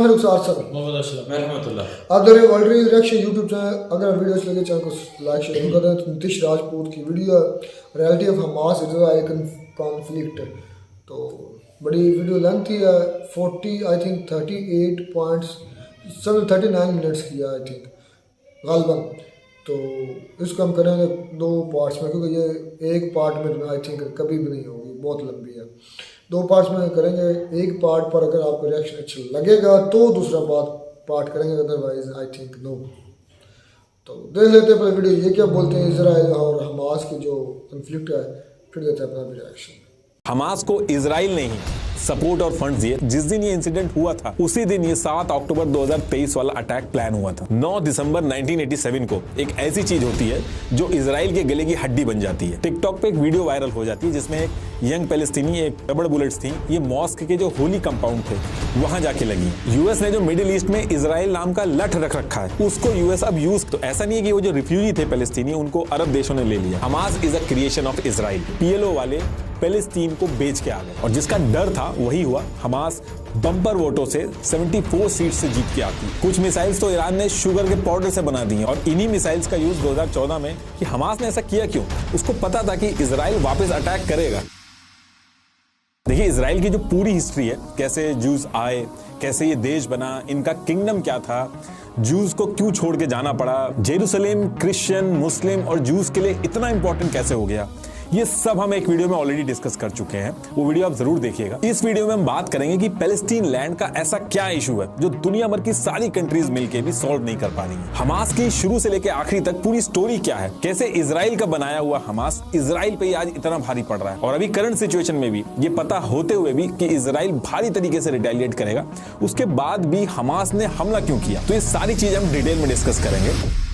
रुखसार sir आप देख रहे हैं वर्ल्ड रिएक्शन यूट्यूब चैनल। अगर वीडियोस लगे चैनल को लाइक शेयर कर दें। नीतीश राजपूत की video reality of Hamas Israel conflict, तो बड़ी वीडियो लेंथ थी 40 आई थिंक 39 मिनट्स की आई थिंक गालबन। तो इसको हम करेंगे 2 पार्ट्स में, क्योंकि ये एक पार्ट में आई थिंक कभी भी नहीं होगी, बहुत लंबी है। 2 पार्ट्स में करेंगे। एक पार्ट पर अगर आपको रिएक्शन अच्छा लगेगा तो दूसरा पार्ट करेंगे, अदरवाइज आई थिंक नो। तो देख लेते हैं पहले वीडियो, ये क्या बोलते हैं इजराइल और हमास की जो कन्फ्लिक्ट है, फिर देते हैं अपना रिएक्शन। हमास को इजराइल ने ही सपोर्ट और फंड्स दिए। जिस दिन ये इंसिडेंट हुआ था उसी दिन ये 7 अक्टूबर 2023 वाला अटैक प्लान हुआ था। 9 दिसंबर 1987 को एक ऐसी चीज होती है जो इजराइल के गले की हड्डी बन जाती है। टिकटॉक पे एक वीडियो वायरल हो जाती है जिसमें एक यंग पैलेस्टीनी एक रबड़ बुलेट्स थी, ये मॉस्क के जो होली कंपाउंड थे वहां जाके लगी। यूएस ने जो मिडिल ईस्ट में इजराइल नाम का लठ रख रखा है उसको यूएस अब यूज, तो ऐसा नहीं है कि वो जो रिफ्यूजी थे पैलेस्टीनी उनको अरब देशों ने ले लिया। Hamas is a creation of Israel. PLO वाले पैलेस्टीन को बेच के आ गए और जिसका डर था वही हुआ। हमास बम्पर वोटों से 74 सीट से जीत के आती। कुछ मिसाइल्स तो ईरान ने शुगर के पाउडर से बना दी हैं और इन्हीं मिसाइल्स का यूज 2014 में कि हमास ने ऐसा किया क्यों, उसको पता था कि इजराइल वापस अटैक करेगा। देखिए इजराइल की जो पूरी हिस्ट्री है, कैसे जूस आए, कैसे ये देश बना, इनका किंगडम क्या था, जूस को क्यों छोड़ के जाना पड़ा, जेरूसलेम क्रिश्चियन मुस्लिम और जूस के लिए इतना इंपॉर्टेंट कैसे हो गया, ये सब हम एक वीडियो में ऑलरेडी डिस्कस कर चुके हैं। वो वीडियो आप जरूर देखिएगा। इस वीडियो में हम बात करेंगे कि पैलेस्टीन लैंड का ऐसा क्या इशू है जो दुनिया भर की सारी कंट्रीज मिलकर भी सॉल्व नहीं कर पा रही हैं। हमास की शुरू से लेकर आखिरी तक पूरी स्टोरी क्या है, कैसे इजराइल का बनाया हुआ हमास इजराइल पे ही आज इतना भारी पड़ रहा है, और अभी करंट सिचुएशन में भी ये पता होते हुए भी कि इजराइल भारी तरीके से रिटेलिएट करेगा, उसके बाद भी हमास ने हमला क्यों किया, तो ये सारी चीज हम डिटेल में डिस्कस करेंगे।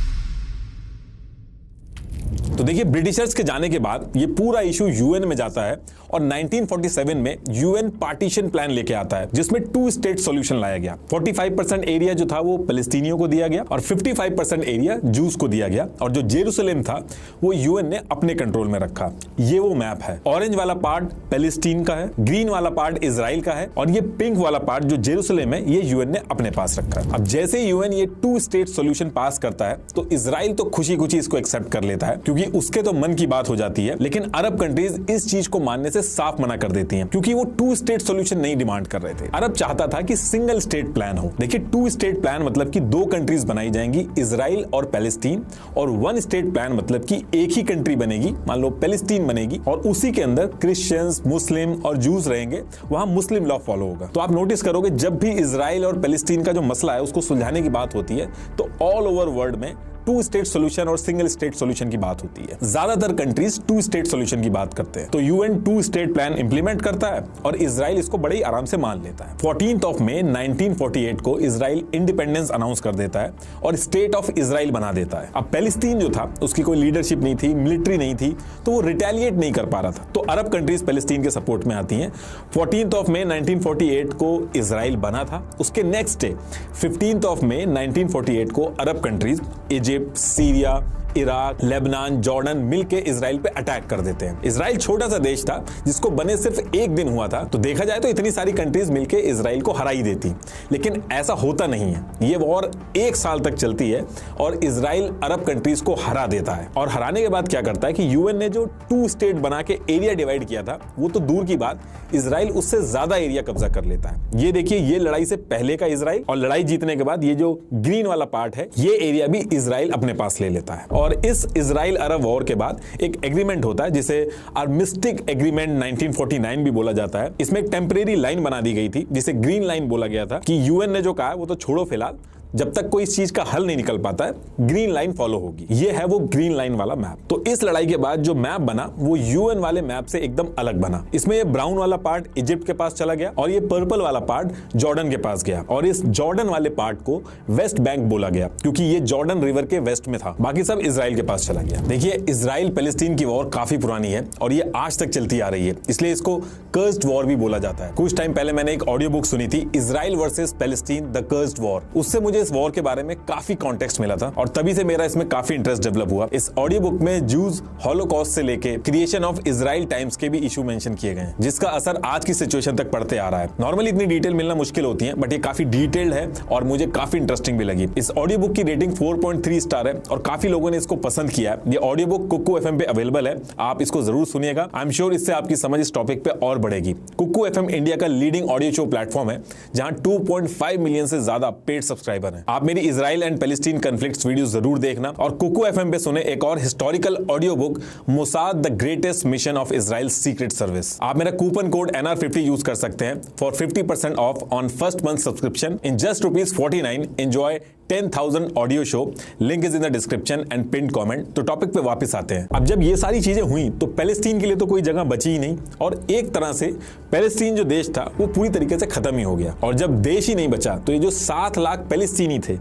तो देखिए ब्रिटिशर्स के जाने के बाद ये पूरा इशू यूएन में जाता है और 1947 में यूएन पार्टीशन प्लान लेके आता है जिसमें 2 स्टेट सॉल्यूशन लाया गया। 45% एरिया जो था वो पैलेस्टीनियों को दिया गया और 55% एरिया जूस को दिया गया, और जो जेरूसलेम था वो यूएन ने अपने कंट्रोल में रखा। ये वो मैप है। ऑरेंज वाला पार्ट पैलेस्टीन का है, ग्रीन वाला पार्ट इजराइल का है, और ये पिंक वाला पार्ट जो जेरूसलेम है ये यूएन ने अपने पास रखा है। अब जैसे यूएन ये 2 स्टेट सॉल्यूशन पास करता है तो इजराइल तो खुशी खुशी इसको एक्सेप्ट कर लेता है क्योंकि उसके तो मन की बात हो जाती है, लेकिन अरब कंट्रीज इस चीज को मानने से साफ मना कर देती हैं क्योंकि वो 2 स्टेट सॉल्यूशन नहीं डिमांड कर रहे थे। अरब चाहता था कि सिंगल स्टेट प्लान हो। देखिए 2 स्टेट प्लान मतलब कि 2 कंट्रीज बनाई जाएंगी, इजराइल और पैलेस्टीन, और 1 स्टेट प्लान मतलब कि एक ही कंट्री बनेगी, मान लो पैलेस्टीन बनेगी, और उसी के अंदर क्रिश्चियंस मुस्लिम और जूस रहेंगे, वहां मुस्लिम लॉ फॉलो होगा। तो आप नोटिस करोगे जब भी इजराइल और पैलेस्टीन का जो मसला है उसको सुलझाने की बात होती है तो ऑल ओवर वर्ल्ड में 2 स्टेट सॉल्यूशन और सिंगल स्टेट सॉल्यूशन की बात होती है। ज्यादातर कंट्रीज 2 स्टेट सॉल्यूशन की बात करते हैं। तो यूएन 2 स्टेट प्लान इंप्लीमेंट करता है और इजराइल इसको बड़े ही आराम से मान लेता है। 14 मई 1948 को इजराइल इंडिपेंडेंस अनाउंस कर देता है और स्टेट ऑफ इजराइल बना देता है। अब पैलेस्टीन जो था उसकी कोई लीडरशिप नहीं थी, मिलिट्री नहीं थी, तो वो रिटेलिएट नहीं कर पा रहा था। तो अरब कंट्रीज पैलेस्टीन के सपोर्ट में आती हैं। 14 मई 1948 को इजराइल बना था। उसके नेक्स्ट डे 15 मई 1948 को अरब countries Egypt, Syria, Iraq, Lebanon, Jordan मिलके इजराइल पे अटैक कर देते हैं। इजराइल छोटा सा देश था जिसको बने सिर्फ 1 दिन हुआ था, तो देखा जाए तो इतनी सारी कंट्रीज मिलके इजराइल को हरा ही देती, लेकिन ऐसा होता नहीं है। ये वॉर 1 साल तक चलती है और इजराइल अरब कंट्रीज को हरा देता है। और हराने के बाद क्या करता है कि यूएन ने जो 2 स्टेट बना के एरिया डिवाइड किया था वो तो दूर की बात, इजराइल उससे ज्यादा एरिया कब्जा कर लेता है। ये देखिए ये लड़ाई से पहले का इजराइल, और लड़ाई जीतने के बाद ये जो ग्रीन वाला पार्ट है ये एरिया भी इजराइल अपने पास ले लेता है। और इस इजराइल अरब वॉर के बाद एक एग्रीमेंट होता है जिसे आर्मिस्टिक एग्रीमेंट 1949 भी बोला जाता है। इसमें एक टेम्परेरी लाइन बना दी गई थी जिसे ग्रीन लाइन बोला गया था कि यूएन ने जो कहा है वो तो छोड़ो फिलहाल, जब तक कोई इस चीज का हल नहीं निकल पाता है ग्रीन लाइन फॉलो होगी। ये है वो ग्रीन लाइन वाला मैप। तो इस लड़ाई के बाद जो मैप बना वो यूएन वाले मैप से एकदम अलग बना। इसमें ये ब्राउन वाला पार्ट इजिप्ट के पास चला गया और ये पर्पल वाला पार्ट जॉर्डन के पास गया, और इस जॉर्डन वाले पार्ट को वेस्ट बैंक बोला गया क्योंकि ये जॉर्डन रिवर के वेस्ट में था। बाकी सब इजराइल के पास चला गया। देखिए इजराइल पैलेस्टीन की वॉर काफी पुरानी है और ये आज तक चलती आ रही है, इसलिए इसको कर्स्ड वॉर भी बोला जाता है। कुछ टाइम पहले मैंने एक ऑडियो बुक सुनी थी, Israel versus Palestine the cursed war. उससे मुझे इस वॉर के बारे में काफी कॉन्टेक्स्ट मिला था और तभी से मेरा इसमें काफी इंटरेस्ट डेवलप हुआ। इस ऑडियो बुक में जूज, हॉलोकॉस्ट से लेके क्रिएशन ऑफ इजराइल टाइम्स के भी इशू मेंशन किए गए हैं, जिसका असर आज की सिचुएशन तक पड़ते आ रहा है। नॉर्मली इतनी डिटेल मिलना मुश्किल होती है, बट ये काफी डिटेल्ड है और मुझे काफी इंटरेस्टिंग भी लगी। इस ऑडियो बुक की रेटिंग 4.3 स्टार है और काफी लोगों ने इसको पसंद किया है। ये ऑडियो बुक कुकू एफएम पे अवेलेबल है, आप इसको जरूर सुनिएगा। आई एम श्योर इससे आपकी समझ इस टॉपिक पे और बढ़ेगी। कुकू एफएम इंडिया का लीडिंग ऑडियो शो प्लेटफॉर्म है, जहां 2.5 मिलियन से ज्यादा पेड सब्सक्राइबर हैं। आप मेरी Israel and Palestine conflicts video जरूर देखना और कुकू एफएम पे सुने एक और historical audio book, Mossad the greatest mission of Israel secret service. आप मेरा कूपन कोड NR50 यूज कर सकते हैं for 50% of on first month subscription in just ₹49। Enjoy 10,000 audio show. Link is in the description and pin comment. तो topic पे वापस आते हैं। अब जब ये सारी चीजें हुई तो पैलेस्टीन के लिए तो कोई जगह बची ही नहीं और एक तरह से पैलेस्टीन जो देश था वो पूरी तरीके से खत्म ही हो गया। और जब देश ही नहीं बचा तो ये जो 7 लाख पैलेस्टीनी थे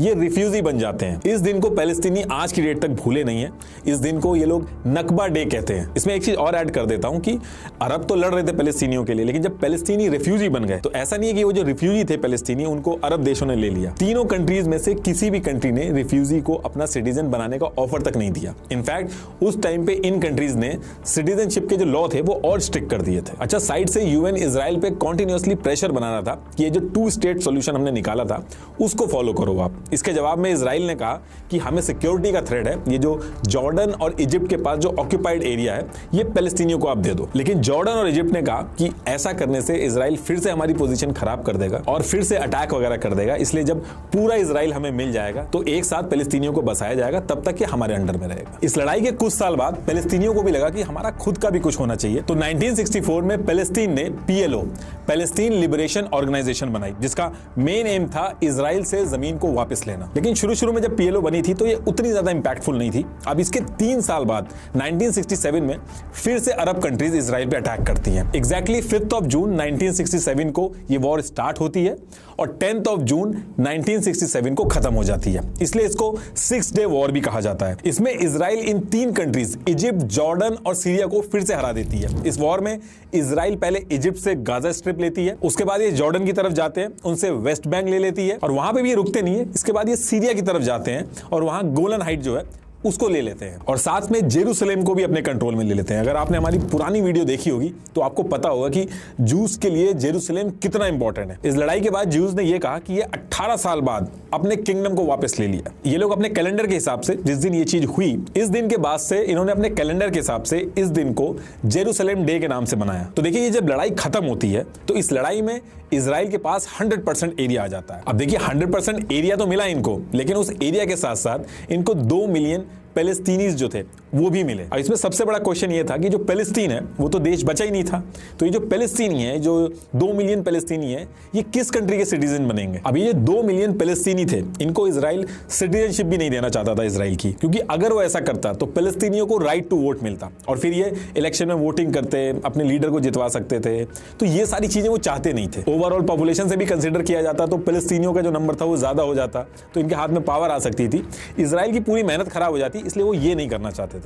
ये रिफ्यूजी बन जाते हैं। इस दिन को पैलेस्टीनी आज की डेट तक भूले नहीं है। इस दिन को ये लोग नकबा डे कहते हैं। इसमें एक चीज और ऐड कर देता हूं कि अरब तो लड़ रहे थे पैलेस्टीनियों के लिए, लेकिन जब पैलेस्टीनी रिफ्यूजी बन गए तो ऐसा नहीं है कि वो जो रिफ्यूजी थे पैलेस्टीनी उनको अरब देशों ने ले लिया। तीनों कंट्रीज में से किसी भी कंट्री ने रिफ्यूजी को अपना सिटीजन बनाने का ऑफर तक नहीं दिया। इनफैक्ट उस टाइम पे इन कंट्रीज ने सिटीजनशिप के जो लॉ थे वो और स्ट्रिक्ट कर दिए थे। अच्छा, साइड से यूएन इजराइल पे कॉन्टिन्यूअसली प्रेशर बना रहा था कि ये जो 2 स्टेट सॉल्यूशन हमने निकाला था उसको फॉलो करो आप। इसके जवाब में इजराइल ने कहा कि हमें सिक्योरिटी का थ्रेट है, ये जो जॉर्डन और इजिप्ट के पास जो ऑक्यूपाइड एरिया है ये पैलेस्टीनियों को आप दे दो। लेकिन जॉर्डन और इजिप्ट ने कहा कि ऐसा करने से इजराइल फिर से हमारी पोजीशन खराब कर देगा और फिर से अटैक वगैरह कर देगा, इसलिए जब पूरा इजराइल हमें मिल जाएगा तो एक साथ पैलेस्टीनियों को बसाया जाएगा, तब तक ये हमारे अंडर में रहेगा। इस लड़ाई के कुछ साल बाद पैलेस्टीनियों को भी लगा कि हमारा खुद का भी कुछ होना चाहिए, तो 1964 में पैलेस्टीन ने PLO, पैलेस्टीन लिबरेशन ऑर्गेनाइजेशन बनाई, जिसका मेन एम था इजराइल से जमीन को वापस लेना। लेकिन शुरू में जब PLO बनी थी तो ये उतनी ज्यादा इंपैक्टफुल नहीं थी। अब इसके 3 साल बाद 1967 में फिर से अरब कंट्रीज इजराइल पे अटैक करती हैं। एग्जैक्टली 5 जून 1967 को ये वॉर स्टार्ट होती है और 10 जून 1967 को खत्म हो जाती है, इसलिए इसको 6 डे वॉर भी कहा जाता है। इसमें इजराइल इन 3 कंट्रीज इजिप्ट, जॉर्डन और सीरिया को फिर से हरा देती है। इस वॉर में इजराइल पहले इजिप्ट से गाजा स्ट्रिप लेती है, उसके बाद ये जॉर्डन की तरफ जाते हैं, उनसे वेस्ट बैंक ले लेती है और वहां पे भी ये रुकते नहीं है। इसके बाद ये सीरिया की तरफ जाते हैं और वहां गोलन हाइट जो है उसको ले लेते हैं और साथ में जेरूसलेम को भी अपने कंट्रोल में ले लेते हैं। अगर आपने हमारी पुरानी वीडियो देखी होगी तो आपको पता होगा कि जूस के लिए जेरूसलेम कितना इंपॉर्टेंट है। इस लड़ाई के बाद जूस ने यह कहा कि ये 18 साल बाद अपने किंगडम को वापस ले लिया। ये लोग अपने कैलेंडर के हिसाब से जिस दिन ये चीज हुई, इस दिन के बाद से इन्होंने अपने कैलेंडर के हिसाब से इस दिन को जेरूसलेम डे के नाम से बनाया। तो देखिए, ये जब लड़ाई खत्म होती है तो इस लड़ाई में इजराइल के पास 100% एरिया आ जाता है। अब देखिए, 100% एरिया तो मिला इनको, लेकिन उस एरिया के साथ साथ इनको 2 मिलियन पैलेस्टीनीज जो थे वो भी मिले। और इसमें सबसे बड़ा क्वेश्चन ये था कि जो पैलेस्टीन है वो तो देश बचा ही नहीं था, तो ये जो पैलेस्टीनी है, जो 2 मिलियन पैलेस्टीनी है, ये किस कंट्री के सिटीजन बनेंगे। अब ये 2 मिलियन पैलेस्टीनी थे, इनको इजराइल सिटीजनशिप भी नहीं देना चाहता था इजराइल की, क्योंकि अगर वो ऐसा करता तो पैलेस्टीनियों को राइट टू वोट मिलता और फिर ये इलेक्शन में वोटिंग करते, अपने लीडर को जितवा सकते थे। तो ये सारी चीजें वो चाहते नहीं थे। ओवरऑल पॉपुलेशन से भी कंसिडर किया जाता तो पैलेस्टीनियों का जो नंबर था वो ज्यादा हो जाता, तो इनके हाथ में पावर आ सकती थी। इजराइल की पूरी मेहनत खराब हो जाती, इसलिए वो ये नहीं करना चाहते थे।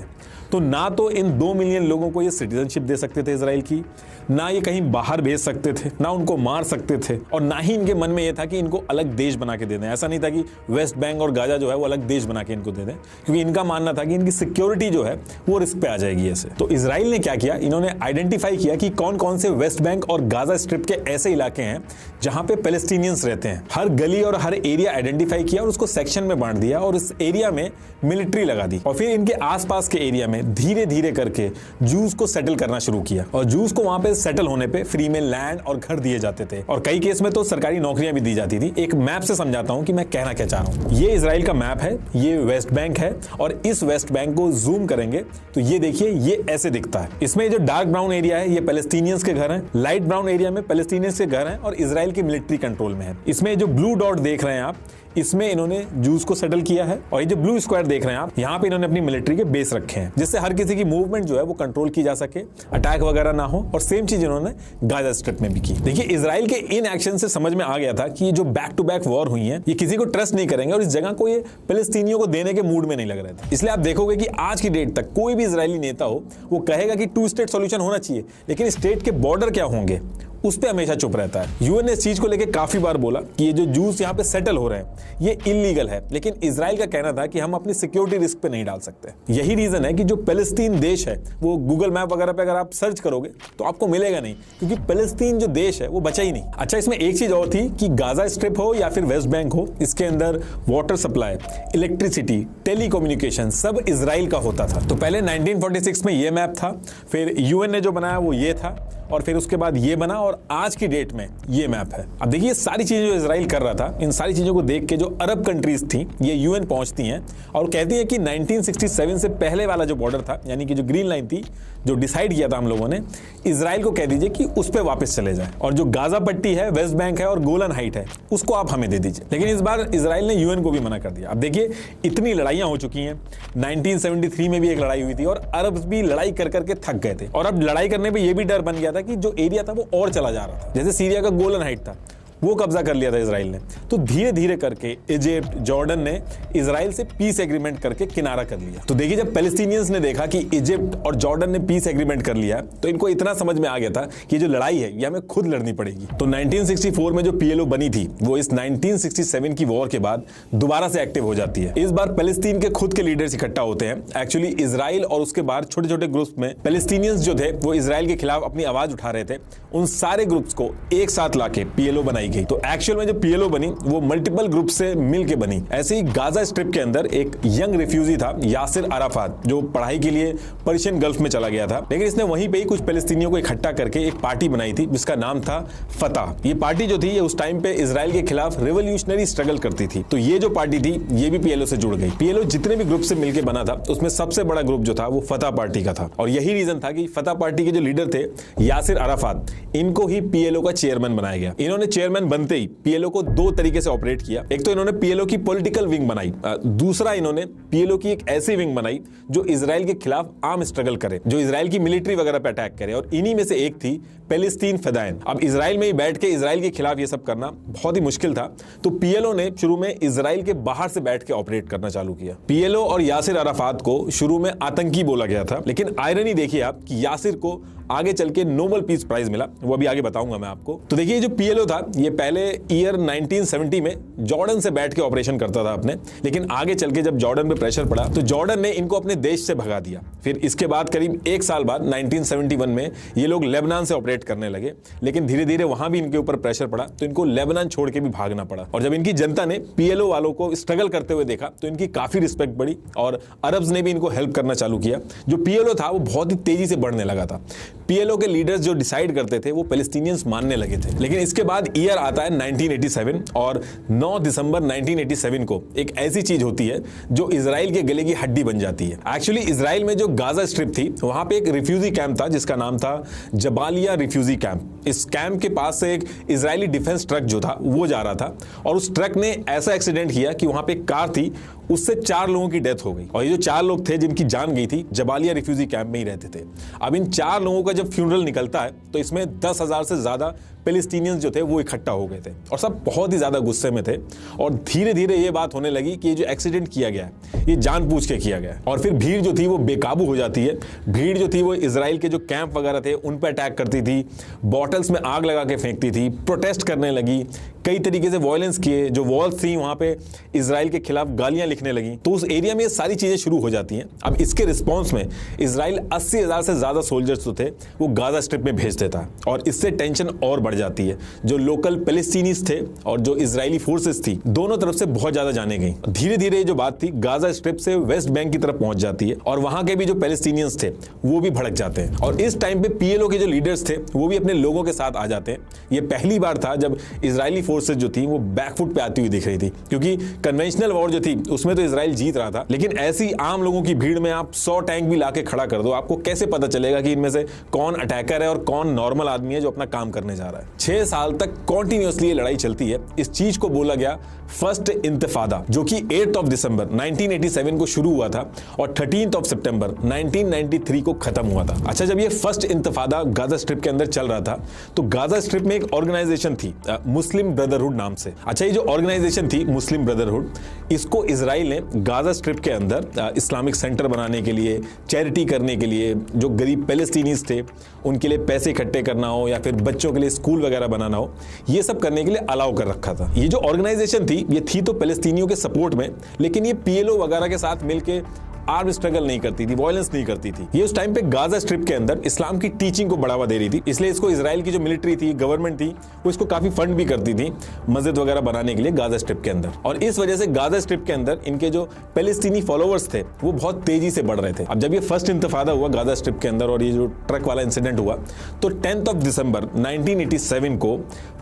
तो ना तो इन 2 मिलियन लोगों को ये सिटीजनशिप दे सकते थे इजराइल की, ना ये कहीं बाहर भेज सकते थे, ना उनको मार सकते थे, और ना ही इनके मन में ये था कि इनको अलग देश बना के दे दें। ऐसा नहीं था कि वेस्ट बैंक और गाजा जो है वो अलग देश बना के इनको दे दें, क्योंकि इनका मानना था कि इनकी सिक्योरिटी जो है वो रिस्क पे आ जाएगी ऐसे। तो इजराइल ने क्या किया, इन्होंने आइडेंटिफाई किया कि कौन कौन से वेस्ट बैंक और गाजा स्ट्रिप के ऐसे इलाके हैं जहां पे पैलेस्टीनियंस रहते हैं। हर गली और हर एरिया आइडेंटिफाई किया और उसको सेक्शन में बांट दिया और इस एरिया में मिलिट्री लगा दी और फिर इनके आसपास के एरिया में धीरे धीरे करके जूस को सेटल करना शुरू किया। और जूस को वहां पे सेटल होने पे फ्री में लैंड और घर दिए जाते थे और कई केस में तो सरकारी नौकरियां भी दी जाती थी। एक मैप से समझाता हूं कि मैं कहना क्या चाह रहा हूं। ये इजराइल का मैप है, ये वेस्ट बैंक है, और इस वेस्ट बैंक को जूम करेंगे तो ये देखिए ये ऐसे दिखता है। इसमें जो डार्क ब्राउन एरिया है ये पैलेस्टीनियंस के घर हैं, लाइट ब्राउन एरिया में पैलेस्टीनियंस के घर हैं और इजराइल की मिलिट्री कंट्रोल में है। इसमें जो ब्लू डॉट देख रहे हैं आप, इसमें इन्होंने जूस को सेटल किया है, और ये जो ब्लू स्क्वायर देख रहे हैं आप, यहाँ पे इन्होंने अपनी मिलिट्री के बेस रखे हैं, जिससे हर किसी की मूवमेंट जो है वो कंट्रोल की जा सके, अटैक वगैरह ना हो। और सेम चीज इन्होंने गाजा स्ट्रिप में भी की। देखिए, इजराइल के इन एक्शन से समझ में आ गया था कि ये जो बैक टू बैक वॉर हुई है ये किसी को ट्रस्ट नहीं करेंगे और इस जगह को ये पैलेस्टीनियों को देने के मूड में नहीं लग रहे थे। इसलिए आप देखोगे कि आज की डेट तक कोई भी इजरायली नेता हो वो कहेगा कि 2 स्टेट सॉल्यूशन होना चाहिए, लेकिन स्टेट के बॉर्डर क्या होंगे उस पर हमेशा चुप रहता है। यूएन ने इस चीज को लेकर काफी बार बोला कि ये जो जूस यहाँ पे सेटल हो रहे हैं ये इलीगल है, लेकिन इजराइल का कहना था कि हम अपनी सिक्योरिटी रिस्क पे नहीं डाल सकते। यही रीजन है कि जो पैलेस्टीन देश है वो गूगल मैप वगैरह पे अगर आप सर्च करोगे तो आपको मिलेगा नहीं, क्योंकि पैलेस्टीन जो देश है वो बचा ही नहीं। अच्छा, इसमें एक चीज और थी कि गाजा स्ट्रिप हो या फिर वेस्ट बैंक हो, इसके अंदर वाटर सप्लाई, इलेक्ट्रिसिटी, टेलीकम्युनिकेशन सब इजराइल का होता था। तो पहले 1946 में ये मैप था, फिर यूएन ने जो बनाया वो ये था, और फिर उसके बाद ये बना, और आज की डेट में ये मैप है। अब देखिए सारी चीजें जो इजराइल कर रहा था, इन सारी चीजों को देख के जो अरब कंट्रीज थी ये यूएन पहुंचती हैं और कहती हैं कि 1967 से पहले वाला जो बॉर्डर था, यानी कि जो ग्रीन लाइन थी जो डिसाइड किया था हम लोगों ने, इजराइल को कह दीजिए कि उस पर वापस चले जाए, और जो गाजा पट्टी है, वेस्ट बैंक है और गोलन हाइट है उसको आप हमें दे दीजिए। लेकिन इस बार इजराइल ने यूएन को भी मना कर दिया। अब देखिए इतनी लड़ाइयां हो चुकी हैं, 1973 में भी एक लड़ाई हुई थी और अरब भी लड़ाई कर करके थक गए थे, और अब लड़ाई करने पर यह भी डर बन गया था कि जो एरिया था वो और चला जा रहा था। जैसे सीरिया का गोलन हाइट था वो कब्जा कर लिया था इजराइल ने, तो धीरे धीरे करके इजिप्ट, जॉर्डन ने इजराइल से पीस एग्रीमेंट करके किनारा कर लिया। तो देखिए जब पैलेस्टीनियंस ने देखा कि इजिप्ट और जॉर्डन ने पीस एग्रीमेंट कर लिया तो इनको इतना समझ में आ गया था कि जो लड़ाई है ये हमें खुद लड़नी पड़ेगी। तो 1964 में जो पीएलओ बनी थी वो इस 1967 की वॉर के बाद दोबारा से एक्टिव हो जाती है। इस बार पैलेस्टीन के खुद के लीडर्स इकट्ठा होते हैं। एक्चुअली इजराइल और उसके बाहर छोटे छोटे ग्रुप्स में पैलेस्टीनियंस जो थे वो इजराइल के खिलाफ अपनी आवाज उठा रहे थे, उन सारे ग्रुप्स को एक साथ लाके पीएलओ बनाई गई। तो एक्चुअल में जो पीएलओ बनी वो मल्टीपल ग्रुप से मिलके बनी। ऐसे ही गाजा स्ट्रिप के अंदर एक यंग रिफ्यूजी था यासिर अराफात, जो पढ़ाई के लिए पर्शियन गल्फ में चला गया था, लेकिन इसने वहीं पे ही कुछ पैलेस्टीनियों को इकट्ठा करके एक पार्टी बनाई थी जिसका नाम था फतह। ये पार्टी जो थी ये उस टाइम पे इजराइल के खिलाफ रिवोल्यूशनरी स्ट्रगल करती थी। तो ये जो पार्टी थी ये भी पीएलओ से जुड़ गई। पीएलओ जितने भी ग्रुप से मिलकर बना था उसमें सबसे बड़ा ग्रुप जो था वो फतह पार्टी का था, और यही रीजन था कि फतह पार्टी के जो लीडर थे यासिर अराफात, इनको ही पीएलओ का चेयरमैन बनाया गया। इन्होंने चेयरमैन बनते ही पीएलओ को दो तरीके से ऑपरेट किया। एक तो इन्होंने पीएलओ की पॉलिटिकल विंग बनाई, दूसरा इन्होंने पीएलओ की एक ऐसी विंग बनाई जो इजराइल के खिलाफ आर्म स्ट्रगल करे, जो इजराइल की मिलिट्री वगैरह पे अटैक करे, और इन्हीं में से एक थी पैलेस्टीन फदायन। अब इजराइल में ही बैठ के इजराइल के खिलाफ ये सब करना बहुत ही मुश्किल था, तो पीएलओ ने शुरू में इजराइल के बाहर से बैठ के ऑपरेट करना चालू किया। पीएलओ और यासिर अराफात को शुरू में आतंकी बोला गया था, लेकिन आयरनी देखिए आप कि यासिर को आगे चल के नोबेल पीस प्राइज मिला, वो अभी आगे बताऊंगा मैं आपको। तो देखिए जो पीएलओ था ये पहले ईयर 1970 में जॉर्डन से बैठ के ऑपरेशन करता था अपने, लेकिन आगे चल के जब जॉर्डन पे प्रेशर पड़ा तो जॉर्डन ने इनको अपने देश से भगा दिया। फिर इसके बाद करीब एक साल बाद 1971 में ये लोग लेबनान से ऑपरेट करने लगे, लेकिन धीरे धीरे वहां भी इनके ऊपर प्रेशर पड़ा तो इनको लेबनान छोड़ के भी भागना पड़ा। और जब इनकी जनता ने पीएलओ वालों को स्ट्रगल करते हुए देखा तो इनकी काफी रिस्पेक्ट बढ़ी और अरब्स ने भी इनको हेल्प करना चालू किया। जो पीएलओ था वो बहुत ही तेजी से बढ़ने लगा था। पीएलओ के लीडर्स जो डिसाइड करते थे वो पैलेस्टीनियंस मानने लगे थे। लेकिन इसके बाद ईयर आता है 1987 और 9 दिसंबर 1987 को एक ऐसी चीज होती है जो इजराइल के गले की हड्डी बन जाती है। एक्चुअली इजराइल में जो गाजा स्ट्रिप थी वहां पे एक रिफ्यूजी कैंप था जिसका नाम था जबालिया रिफ्यूजी कैंप। इस कैंप के पास से एक इजरायली डिफेंस ट्रक जो था वो जा रहा था और उस ट्रक ने ऐसा एक्सीडेंट किया कि वहां पे एक कार थी, उससे 4 लोगों की डेथ हो गई। और ये जो 4 लोग थे जिनकी जान गई थी जबालिया रिफ्यूजी कैंप में ही रहते थे। अब इन 4 लोगों का जब फ्यूनरल निकलता है तो इसमें 10,000 से ज्यादा पैलेस्टीनियंस जो थे वो इकट्ठा हो गए थे और सब बहुत ही ज्यादा गुस्से में थे। और धीरे धीरे ये बात होने लगी कि ये जो एक्सीडेंट किया गया है ये जानबूझ के किया गया है। और फिर भीड़ जो थी वो बेकाबू हो जाती है। भीड़ जो थी वो इजराइल के जो कैंप वगैरह थे उन पर अटैक करती थी, बॉटल्स में आग लगा के फेंकती थी, प्रोटेस्ट करने लगी, कई तरीके से वायलेंस किए। जो वॉल्स थी वहां पे इजराइल के खिलाफ गालियां लिखने लगी। तो उस एरिया में ये सारी चीजें शुरू हो जाती हैं। अब इसके रिस्पॉन्स में इजराइल 80,000 से ज्यादा सोल्जर्स जो थे वो गाजा स्ट्रिप में भेज देता है और इससे टेंशन और बढ़ जाती है। जो लोकल पैलेस्टीनीज थे और जो इजरायली फोर्सेस थी दोनों तरफ से बहुत ज्यादा जाने गई। धीरे धीरे जो बात थी गाजा स्ट्रिप से वेस्ट बैंक की तरफ पहुंच जाती है और वहां के भी जो पैलेस्टीनियंस थे वो भी भड़क जाते हैं। और इस टाइम पे पीएलओ के जो लीडर्स थे वो भी अपने लोगों के साथ आ जाते हैं। ये पहली बार था जब इजरायली फोर्सेस जो थी वो बैकफुट पे आती हुई दिख रही थी, क्योंकि कन्वेंशनल वॉर जो थी उसमें तो इजराइल जीत रहा था, लेकिन ऐसी आम लोगों की भीड़ में आप 100 टैंक भी लाके खड़ा कर दो, आपको कैसे पता चलेगा कि इनमें से कौन अटैकर है और कौन नॉर्मल आदमी है जो अपना काम करने जा रहा है। 6 साल तक कॉन्टिन्यूअसली लड़ाई चलती है। इस चीज को बोला गया फर्स्ट इंतफादा, जो कि 8 दिसंबर 1987 को शुरू हुआ था और 13 सितंबर 1993 को खत्म हुआ था। अच्छा, जब ये फर्स्ट इंतफादा गाजा स्ट्रिप के अंदर चल रहा था तो गाजा स्ट्रिप में एक ऑर्गेनाइजेशन थी मुस्लिम ब्रदरहुड नाम से। अच्छा, ये जो ऑर्गेनाइजेशन थी मुस्लिम ब्रदरहुड, इसको इजराइल ने गाजा स्ट्रिप के अंदर इस्लामिक सेंटर बनाने के लिए, चैरिटी करने के लिए, जो गरीब पैलेस्टीनीज थे उनके लिए पैसे इकट्ठे करना हो या फिर बच्चों के लिए स्कूल वगैरह बनाना हो, ये सब करने के लिए अलाउ कर रखा था। ये जो ऑर्गेनाइजेशन थी ये थी तो पैलेस्टीनियों के सपोर्ट में, लेकिन ये पीएलओ वगैरह के साथ मिलकर आर्म स्ट्रगल नहीं करती थी, वायलेंस नहीं करती थी। ये उस टाइम पे गाजा स्ट्रिप के अंदर इस्लाम की टीचिंग को बढ़ावा दे रही थी, इसलिए इसको इजराइल की जो मिलिट्री थी, गवर्नमेंट थी, वो इसको काफी फंड भी करती थी मस्जिद वगैरह बनाने के लिए गाजा स्ट्रिप के अंदर। और इस वजह से गाजा स्ट्रिप के अंदर इनके जो पैलेस्टीनी फॉलोवर्स थे वो बहुत तेजी से बढ़ रहे थे। अब जब ये फर्स्ट इंतफादा हुआ गाजा स्ट्रिप के अंदर और ये जो ट्रक वाला इंसिडेंट हुआ, तो 10 दिसंबर 1987 को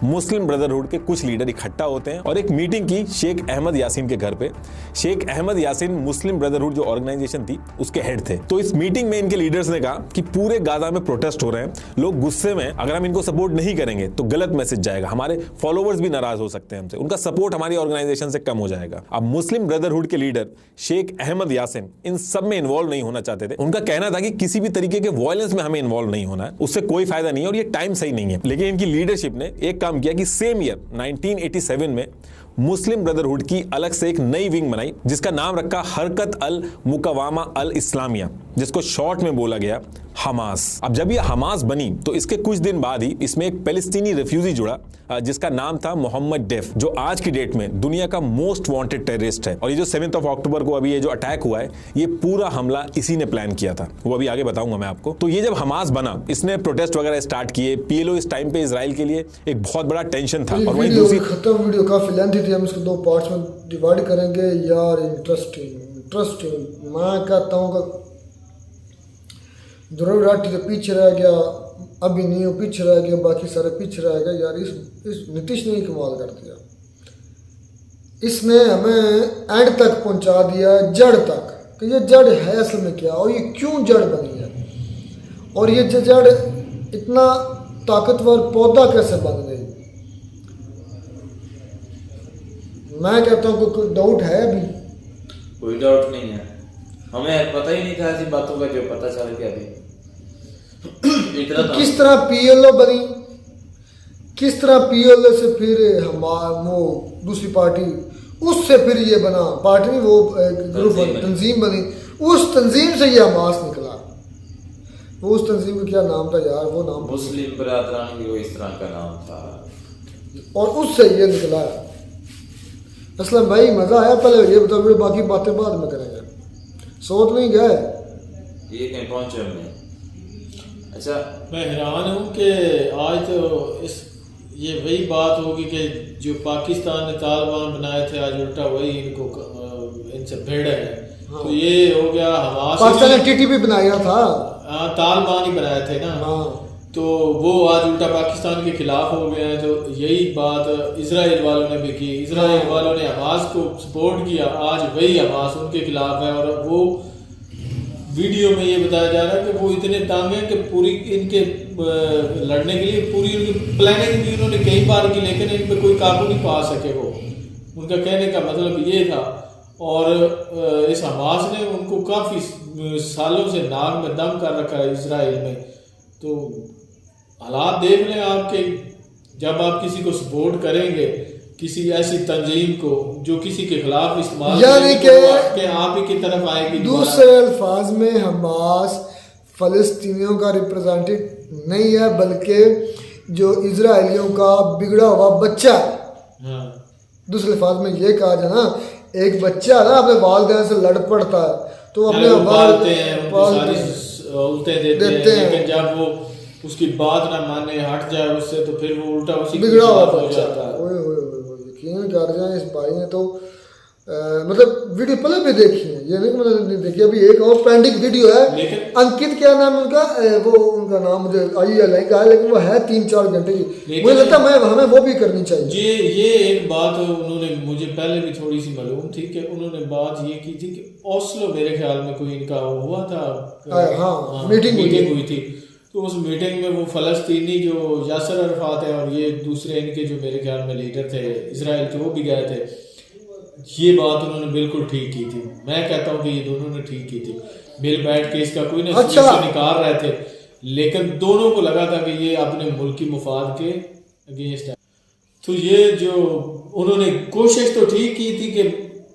मुस्लिम ब्रदरहुड के कुछ लीडर इकट्ठा होते हैं और एक मीटिंग की शेख अहमद यासीन के घर पे। शेख अहमद यासीन मुस्लिम ब्रदरहुड जो ऑर्गेनाइजेशन थी उसके हेड थे। तो इस मीटिंग में इनके लीडर्स ने कहा कि पूरे गाजा में प्रोटेस्ट हो रहे हैं, लोग गुस्से में, अगर हम इनको सपोर्ट नहीं करेंगे तो गलत मैसेज जाएगा, हमारे फॉलोवर्स भी नाराज हो सकते हैं हमसे, उनका सपोर्ट हमारी ऑर्गेनाइजेशन से कम हो जाएगा। अब मुस्लिम ब्रदरहुड के लीडर शेख अहमद यासीन इन सब में इन्वॉल्व नहीं होना चाहते थे। उनका कहना था कि किसी भी तरीके के वायलेंस में हमें इन्वॉल्व नहीं होना है, उससे कोई फायदा नहीं है और ये टाइम सही नहीं है। लेकिन इनकी लीडरशिप ने एक काम किया कि सेम ईयर 1987 में मुस्लिम ब्रदरहुड की अलग से एक नई विंग बनाई जिसका नाम रखा हरकत अल मुकवामा अल इस्लामिया, जिसको शॉर्ट में बोला गया हमास। अब जब ये हमास बनी तो इसके कुछ दिन बाद ही इसमें एक पैलेस्टीनी रेफ्यूजी जुड़ा जिसका नाम था मोहम्मद डेफ, जो आज की डेट में दुनिया का मोस्ट वांटेड टेररिस्ट है। और ये जो 7 अक्टूबर को अभी ये जो अटैक हुआ है, ये पूरा हमला इसी ने प्लान किया था, वो अभी आगे बताऊंगा मैं आपको। तो ये जब हमास बना, इसने प्रोटेस्ट वगैरह स्टार्ट किए। पीएलओ इस टाइम पे इजराइल के लिए एक बहुत बड़ा टेंशन था। और वहीं दूसरी खत्म वीडियो काफी लेंथी थी, हम इसको 2 पार्ट्स में डिवाइड करेंगे यार। इंटरेस्टिंग मैं कहता हूँ कि ध्रुव राठी तो पीछे रह गया, अभी नहीं पीछे रह गया, बाकी सारे पीछे रह गए यार। इस नीतीश ने कमाल कर दिया, इसने हमें एंड तक पहुंचा दिया, जड़ तक, कि ये जड़ है असल में क्या और ये क्यों जड़ बनी है और ये जड़ इतना ताकतवर पौधा कैसे बन गई। मैं कहता हूँ कोई डाउट है अभी? कोई डाउट नहीं है, हमें पता ही नहीं था ऐसी बातों का जो पता चल गया अभी। इतना तो किस तरह पीएलओ बनी, किस तरह पीएलओ से फिर वो दूसरी पार्टी, उससे फिर ये बना पार्टी नहीं, वो ग्रुप तंजीम बनी, उस तंजीम से ये हमास निकला। वो उस तंजीम का क्या नाम था यार, वो नाम मुस्लिम बरादरान की वो इस तरह का नाम था, और उससे ये निकला। असलम भाई मजा आया? पहले ये बताओ, बाकी बातें बाद में करेंगे। सोच नहीं गए ये कहीं पहुंचे हमने? अच्छा, मैं हैरान हूँ कि आज तो ये वही बात होगी कि जो पाकिस्तान ने तालिबान बनाए थे, आज उल्टा वही इनसे भिड़ है। हाँ। तो ये हो गया हमास, पाकिस्तान ने टीटीपी बनाया था, तालिबान ही बनाए थे ना। हाँ। तो वो आज उल्टा पाकिस्तान के खिलाफ हो गए हैं। तो यही बात इजराइल वालों ने भी की, इजराइल वालों ने हमास को सपोर्ट किया, आज वही हमास उनके खिलाफ है। और वो वीडियो में ये बताया जा रहा है कि वो इतने तंग हैं कि पूरी इनके लड़ने के लिए पूरी उनकी प्लानिंग भी उन्होंने कई बार की, लेकिन इन पर कोई काबू नहीं पा सके। वो उनका कहने का मतलब ये था। और इस हमास ने उनको काफ़ी सालों से नाक में दम कर रखा है इजराइल में। तो हालात देख लें आपके, जब आप किसी को सपोर्ट करेंगे, किसी ऐसी तंजीम को जो किसी के खिलाफ इस्तेमाल, यानी कि आप ही की तरफ आएगी। दूसरे अल्फाज में हमास फलस्तीनियों का रिप्रेजेंटेटिव नहीं है, बल्कि जो इजराइलियों का बिगड़ा हुआ बच्चा है। हाँ। दूसरे अल्फाज में ये कहा जाए ना, एक बच्चा ना अपने वालिदैन से लड़ पड़ता है तो अपने पालते हैं, उल्टे देते हैं, लेकिन जब वो उसकी बात ना माने, हट जाए उससे, तो फिर वो उल्टा उसी बिगड़ा हुआ हो जाता है। यकीन कर जाए इस भाई ने तो मतलब वीडियो पहले भी देखी है, ये नहीं मतलब नहीं देखी। अभी एक और पेंडिंग वीडियो है, अंकित क्या नाम उनका, वो उनका नाम मुझे आई का है, लेकिन वो है 3-4 घंटे की। मुझे लगता है हमें वो भी करनी चाहिए। ये एक बात उन्होंने मुझे पहले भी थोड़ी सी मालूम थी कि उन्होंने बात ये की थी कि ओस्लो मेरे ख्याल में कोई इनका हुआ था, हाँ, मीटिंग हुई थी। तो उस मीटिंग में वो फलस्तीनी जो यासर अरफात है और ये दूसरे इनके जो मेरे ख्याल में लीडर थे इजराइल के, वो भी गए थे। ये बात उन्होंने बिल्कुल ठीक की थी। मैं कहता हूँ कि ये दोनों ने ठीक की थी। मिल बैठ के इसका कोई ना निकाल रहे थे, लेकिन दोनों को लगा था कि ये अपने मुल्क की मुफाद के अगेंस्ट है। तो ये जो उन्होंने कोशिश तो ठीक की थी कि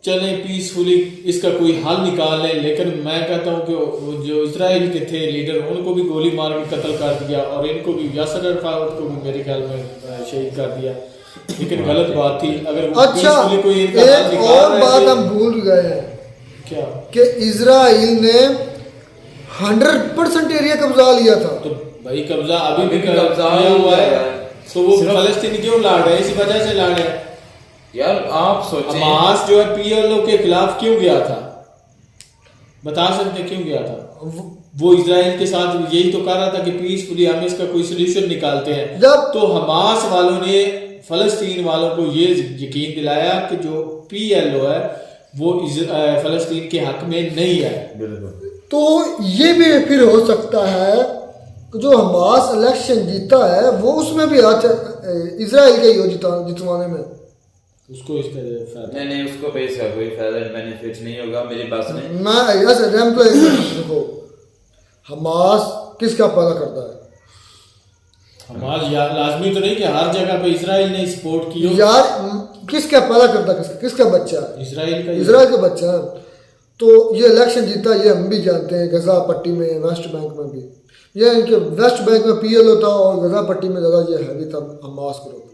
चले पीसफुली इसका कोई हल निकाल लें, लेकिन मैं कहता हूँ कि वो जो इजराइल के थे लीडर उनको भी गोली मार के कत्ल कर दिया और इनको भी यासर अराफात को भी मेरे ख्याल में शहीद कर दिया, लेकिन गलत बात थी। अगर वो अच्छा, कोई इनका हल एक निकाल और रहे बात थे- हम भूल गए हैं क्या कि इजराइल ने 100% एरिया कब्जा लिया था। तो भाई कब्जा अभी भी कब्जा किया हुआ है, है। तो वो फलस्तीन क्यों लड़ रहे हैं? इसी वजह से लड़ रहे हैं। यार आप सोचें, हमास जो है पीएलओ के खिलाफ क्यों गया था, बता सकते क्यों गया था? वो इजराइल के साथ यही तो कह रहा था कि पीसफुली हम इसका कोई सोल्यूशन निकालते हैं। तो हमास वालों ने फलस्तीन वालों को ये यकीन दिलाया कि जो पीएलओ है वो फलस्तीन के हक में नहीं है। तो ये भी फिर हो सकता है कि जो हमास इलेक्शन जीता है वो उसमें भी हाथ इजराइल का ही हो जितवाने में। उसको इसका फायदा नहीं उसको पे इसका कोई फायदा बेनिफिट नहीं होगा मेरी बात सुने। मैं ऐसे देखो हमास किसका पैदा करता है? हमास लाजमी तो नहीं कि हर जगह पे इजराइल ने सपोर्ट की हो। यार किसका पैदा करता है? किसका बच्चा है? इजराइल का बच्चा है। तो ये इलेक्शन जीता ये हम भी जानते हैं, गजा पट्टी में वेस्ट बैंक में भी ये इनके वेस्ट बैंक में पीएलओ था और गजा पट्टी में ज़्यादा ये हैवी था हमास ग्रुप।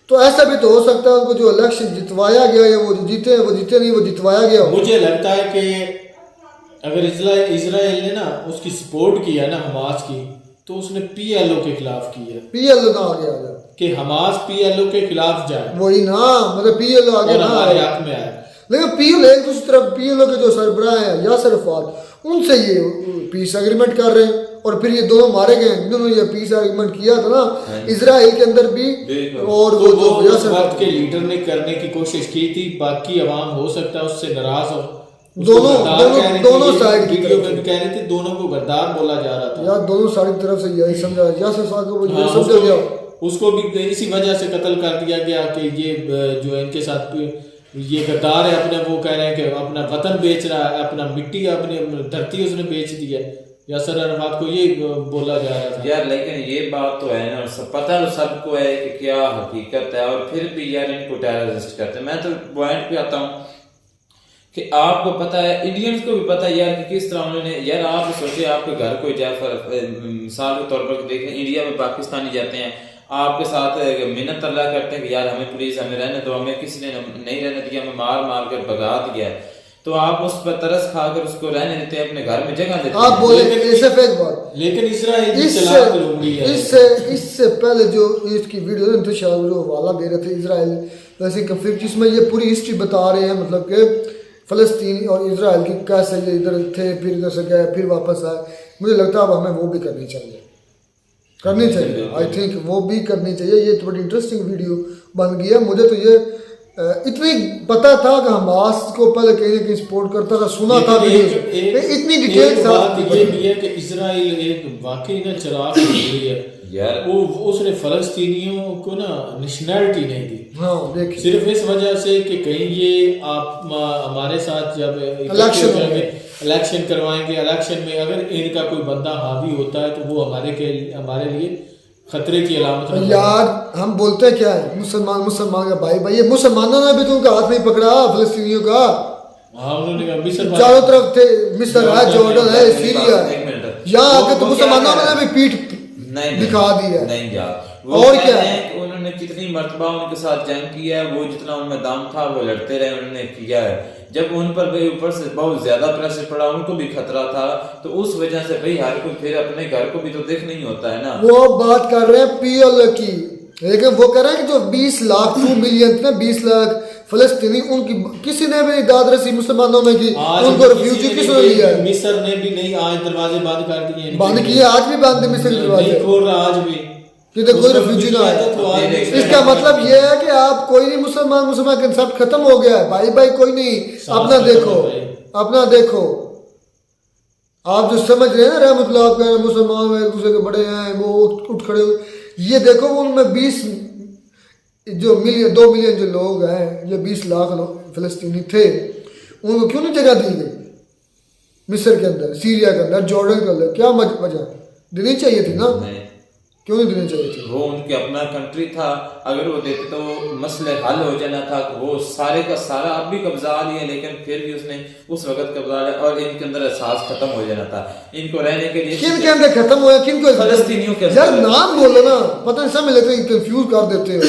तो ऐसा भी तो हो सकता है उनको जो इलेक्शन जितवाया गया है वो जीते नहीं, वो जितवाया गया हो। मुझे लगता है कि अगर इजराइल ने ना उसकी सपोर्ट किया ना हमास की, तो उसने पीएलओ के खिलाफ की है। पीएलओ ना आगे आ जाए कि हमास पीएलओ के खिलाफ जाए, वही ना, मतलब पीएलओ आगे ना हमारे आए। हक में आए। लेकिन पीएलओ एक दूसरी तरफ पीएलओ के जो सरबराह हैं यासर अराफात उनसे ये पीस एग्रीमेंट कर रहे हैं और फिर ये दोनों मारे गए। जिन्होंने ये पीस एग्रीमेंट किया था ना इजराइल के अंदर भी, और तो वो वो उस यासर वक्त के लीडर ने करने की कोशिश की थी, बाकी अवाम हो सकता है उससे नाराज हो। दोनों साइड की वीडियो में भी कह रहे थे दोनों को गद्दार बोला जा रहा था। यार दोनों साइड की तरफ से यही समझा यासर साहब को ये समझा गया। उसको भी इसी वजह से कत्ल कर दिया गया कि ये जो इनके साथ ये गद्दार है, अपने वो कह रहे हैं कि अपना वतन बेच रहा है, अपना मिट्टी अपनी धरती उसने बेच दी है। यासर अराफात को ये बोला जा रहा था। यार लेकिन ये बात तो है ना, सब पता तो सबको है कि क्या हकीकत है, और फिर भी यार इनको टेररिस्ट करते हैं। मैं तो पॉइंट पे आता हूँ कि आपको पता है, इंडियंस को भी पता है यार कि किस तरह उन्होंने, यार आप सोचिए आपके घर कोई जाए मिसाल के तौर पर देखें, इंडिया में पाकिस्तानी जाते हैं आपके साथ मिन्नत अल्लाह करते हैं कि यार हमें प्लीज हमें रहने दो, हमें किसी ने नहीं रहने दिया, हमें मार मार कर भगा दिया है, तो आप उस पर तरस खाकर उसको रहने देते हैं, अपने घर में जगह देते हैं। आप बोले इससे फेक बात, लेकिन इजराइल इससे पहले जो इसकी वीडियो इंतशार जो हवाला दे रहे थे इजराइल वैसे कंफ्लिक्ट, जिसमें ये पूरी हिस्ट्री बता रहे हैं, मतलब कि फलस्तीन और इजराइल की कैसे ये इधर थे फिर इधर से गए फिर वापस आए। मुझे लगता है अब हमें वो भी करनी चाहिए आई थिंक वो भी करनी चाहिए। ये तो बड़ी इंटरेस्टिंग वीडियो बन गई है। मुझे तो ये इतनी पता था कि हमास को पहले कहीं ना कहीं सपोर्ट करता था, सुना था इतनी डिटेल बात ये भी है कि इजराइल एक वाकई ना चलाक हुई है यार। वो उसने फलस्तीनियों को ना नेशनैलिटी नहीं दी। हाँ देखिए, सिर्फ इस वजह से कि कहीं ये आप हमारे साथ जब इलेक्शन करवाएंगे, इलेक्शन में अगर इनका कोई बंदा हावी होता है तो वो हमारे लिए खतरे की अलामत है। यार हम बोलते हैं क्या है, मुसलमान का भाई ये मुसलमानों ने भी तो उनका हाथ नहीं पकड़ा फलस्तीनियों का। हाँ उन्होंने मिस्र चारों तरफ थे, मिस्र है, जॉर्डन है, सीरिया है, यहाँ आके तो मुसलमानों ने भी पीठ दिखा दी है। नहीं यार, और क्या है, उन्होंने कितनी मर्तबा उनके साथ जंग किया है, वो जितना उनमें दाम था वो लड़ते रहे, उन्होंने किया है। जब उन पर भाई ऊपर से बहुत ज्यादा प्रेशर पड़ा, उनको भी खतरा था, तो उस वजह से भाई हर कोई फिर अपने घर को भी तो देखना ही होता है ना। वो बात कर रहे हैं पीएलओ की, लेकिन वो कह रहे हैं कि जो 20 लाख 2 मिलियन थे 20 लाख फलस्तीनी, उनकी किसी ने भी दाद रसी मुसलमानों में की, उनको रिफ्यूजी किसने लिया है? मिस्र ने भी नहीं, आज दरवाजे बंद कर दिए, बंद किए, आज भी बंद है मिस्र के दरवाजे, नहीं खोल रहा आज भी कि कोई रिफ्यूजी ना आए। इसका मतलब ये है कि आप कोई नहीं, मुसलमान कंसेप्ट खत्म हो गया है, भाई कोई नहीं, अपना देखो। आप जो समझ रहे हैं ना रहमतुल्लाह, आप कह रहे हैं मुसलमान एक दूसरे के बड़े हैं, वो उठ खड़े, ये देखो उनमें 20 जो मिलियन 2 मिलियन जो लोग हैं, ये 20 लाख फलस्तीनी थे, उनको क्यों नहीं जगह दी गई मिस्र के अंदर, सीरिया के अंदर, जॉर्डन के अंदर? क्या वजह देनी चाहिए थी ना। क्यों नहीं देने चाहिए थे? वो उनके अपना कंट्री था, अगर वो देते तो मसले हल हो जाना था। वो सारे का सारा अब भी कब्जा लिया, लेकिन फिर भी उसने उस वक्त कब्जा लिया और इनके अंदर एहसास खत्म हो जाना था। इनको रहने के लिए किन के अंदर खत्म हुआ, किन को? फलस्तीनियों के यार नाम बोलो ना, पता नहीं समझ लेते, कंफ्यूज कर देते हो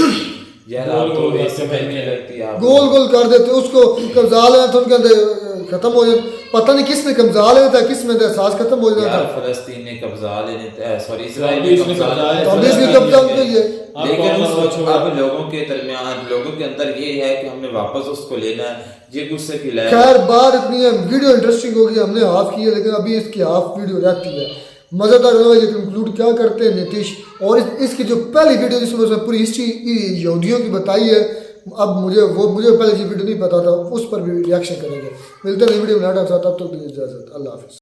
यार। आप तो समझ नहीं लगती, आप गोल गोल कर देते, उसको कब्जा लेना था, उनके अंदर खत्म हो जाए, पता नहीं किसने कब्जा लेना था, किस में एहसास खत्म हो जाता यार। था। फलस्तीन ने कब्जा लेने, सॉरी इजराइल ने कब्जा लिया, तो अभी भी कब्जा उनका ही है। लेकिन उस वक्त अब लोगों के दरमियान, लोगों के अंदर ये है कि हमने वापस उसको लेना है, ये गुस्से की लहर। खैर बात इतनी है, वीडियो इंटरेस्टिंग होगी, हमने हाफ की है, लेकिन अभी इसकी हाफ वीडियो रहती है। मज़ेदार होगा ये कंक्लूड क्या करते हैं नीतीश, और इसकी जो पहली वीडियो जिसमें उसने पूरी हिस्ट्री यहूदियों की बताई है, अब मुझे पहले ये वीडियो नहीं पता था, उस पर भी रिएक्शन करेंगे। मिलते हैं नई वीडियो में, तब तक दीजिए इजाज़त, अल्लाह हाफ़िज़।